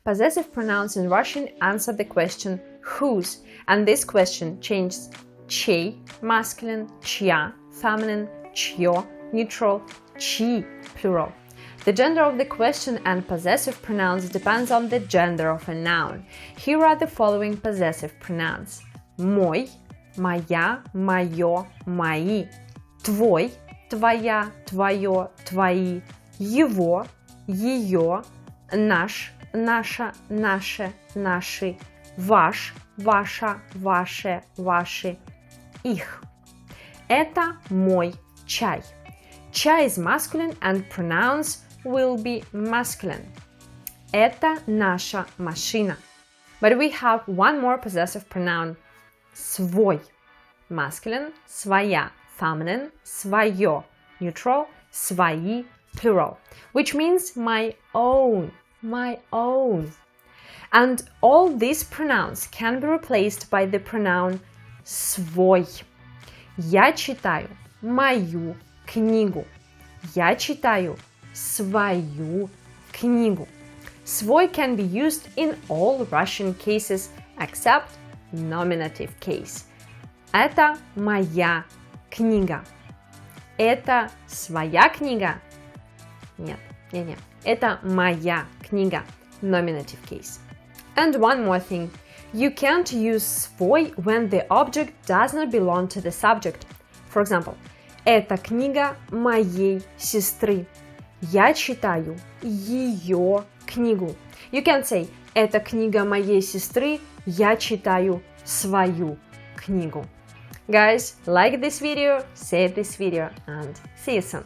Possessive pronouns in Russian answer the question whose, and this question changes чей, masculine, чья, feminine, чье, neutral, чьи, plural. The gender of the question and possessive pronouns depends on the gender of a noun. Here are the following possessive pronouns. Мой, моя, мое, мои. Твой, твоя, твое, твои. Его, ее. Наш, наша, наше, наши. Ваш, ваша, ваше, ваши. Их. Это мой чай. Чай is masculine and pronouns will be masculine. Это наша машина. But we have one more possessive pronoun. Свой. Masculine. Своя. Feminine. Свое. Neutral. Свои. Plural. Which means my own. My own. And all these pronouns can be replaced by the pronoun свой. Я читаю мою книгу. Я читаю свою книгу. Свой can be used in all Russian cases except nominative case. Это моя книга. Это своя книга? Нет. Это моя книга. Nominative case. And one more thing. You can't use свой when the object does not belong to the subject. For example, это книга моей сестры. Я читаю ее книгу. You can say, это книга моей сестры. Я читаю свою книгу. Guys, like this video, save this video, and see you soon.